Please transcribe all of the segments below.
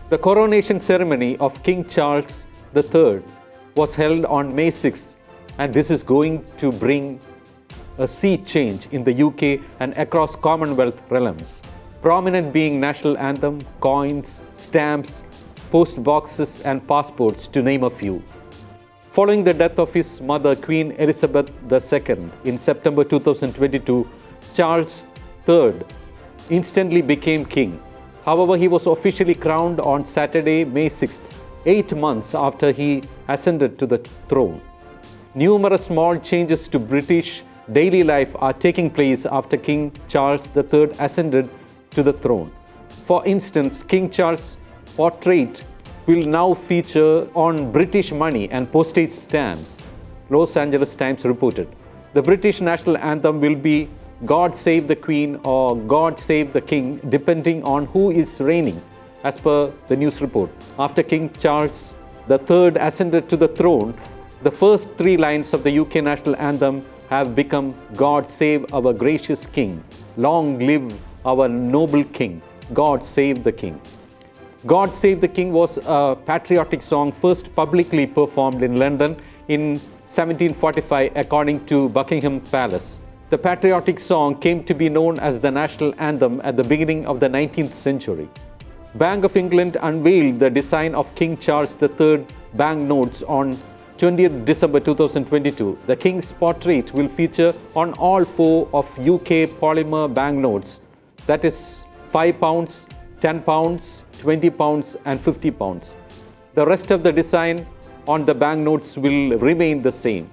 The coronation ceremony of King Charles III was held on May 6, and this is going to bring a sea change in the UK and across Commonwealth realms. Prominent being National Anthem, coins, stamps, post boxes and passports, to name a few. Following the death of his mother, Queen Elizabeth II, in September 2022, Charles III instantly became king. However, he was officially crowned on Saturday, May 6th, 8 months after he ascended to the throne. Numerous small changes to British daily life are taking place after King Charles III ascended to the throne. For instance, King Charles' portrait will now feature on British money and postage stamps, Los Angeles Times reported. The British National Anthem will be God Save the Queen or God Save the King, depending on who is reigning, as per the news report. After King Charles III ascended to the throne, the first 3 lines of the UK National Anthem have become God Save our gracious King, long live our noble King, God Save the King. God Save the King was a patriotic song first publicly performed in London in 1745 according to Buckingham Palace. The patriotic song came to be known as the National Anthem at the beginning of the 19th century. Bank of England unveiled the design of King Charles III banknotes on 20th December 2022. The King's portrait will feature on all 4 of UK polymer banknotes, that is £5, £10, £20 and £50. The rest of the design on the banknotes will remain the same.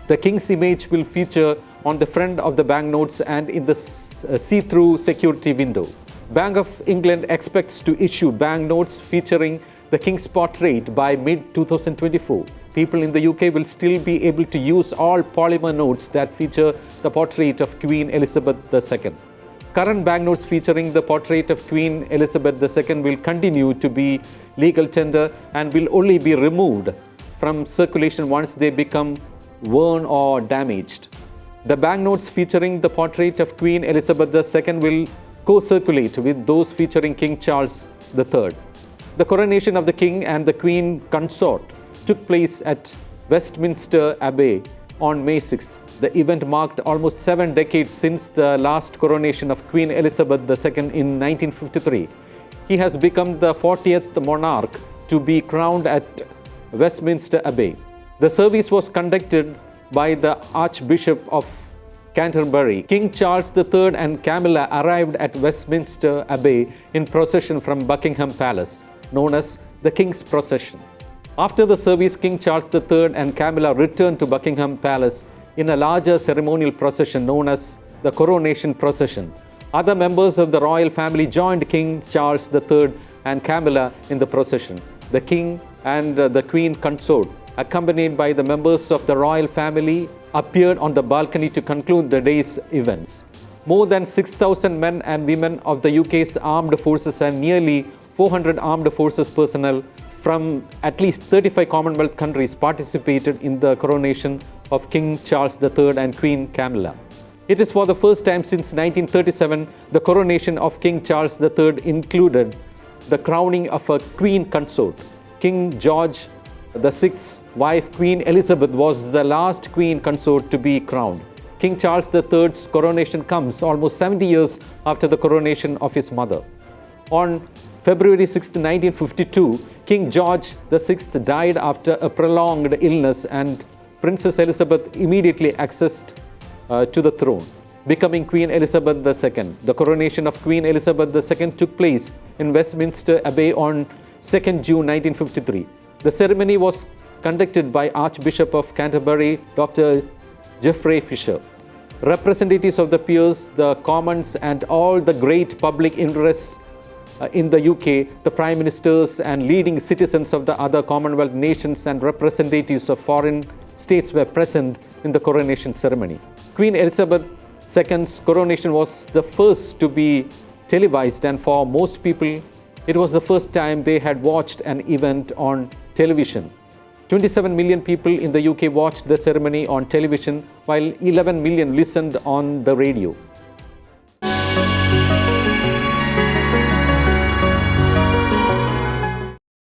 The King's image will feature on the front of the banknotes and in the see-through security window. Bank of England expects to issue banknotes featuring the King's portrait by mid-2024. People in the UK will still be able to use all polymer notes that feature the portrait of Queen Elizabeth II. Current banknotes featuring the portrait of Queen Elizabeth II will continue to be legal tender and will only be removed from circulation once they become worn or damaged. The banknotes featuring the portrait of Queen Elizabeth II will co-circulate with those featuring King Charles III. The coronation of the King and the Queen consort took place at Westminster Abbey on May 6th. The event marked almost 7 decades since the last coronation of Queen Elizabeth II in 1953. He has become the 40th monarch to be crowned at Westminster Abbey. The service was conducted by the Archbishop of Canterbury. King Charles III and Camilla arrived at Westminster Abbey in procession from Buckingham Palace, known as the King's Procession. After the service, King Charles III and Camilla returned to Buckingham Palace in a larger ceremonial procession known as the Coronation Procession. Other members of the royal family joined King Charles III and Camilla in the procession. The King and the Queen consort, accompanied by the members of the royal family, appeared on the balcony to conclude the day's events. More than 6,000 men and women of the UK's armed forces and nearly 400 armed forces personnel from at least 35 Commonwealth countries participated in the coronation of King Charles III and Queen Camilla. It is for the first time since 1937 the coronation of King Charles III included the crowning of a queen consort. King George VI's wife, Queen Elizabeth, was the last queen consort to be crowned. King Charles III's coronation comes almost 70 years after the coronation of his mother. On February 6, 1952, King George VI died after a prolonged illness, and Princess Elizabeth immediately accessed to the throne, becoming Queen Elizabeth II. The coronation of Queen Elizabeth II took place in Westminster Abbey on 2nd June 1953. The ceremony was conducted by Archbishop of Canterbury, Dr. Geoffrey Fisher. Representatives of the peers, the Commons, and all the great public interests in the UK, the Prime Ministers and leading citizens of the other Commonwealth nations and representatives of foreign states were present in the coronation ceremony. Queen Elizabeth II's coronation was the first to be televised, and for most people, it was the first time they had watched an event on television. 27 million people in the UK watched the ceremony on television, while 11 million listened on the radio.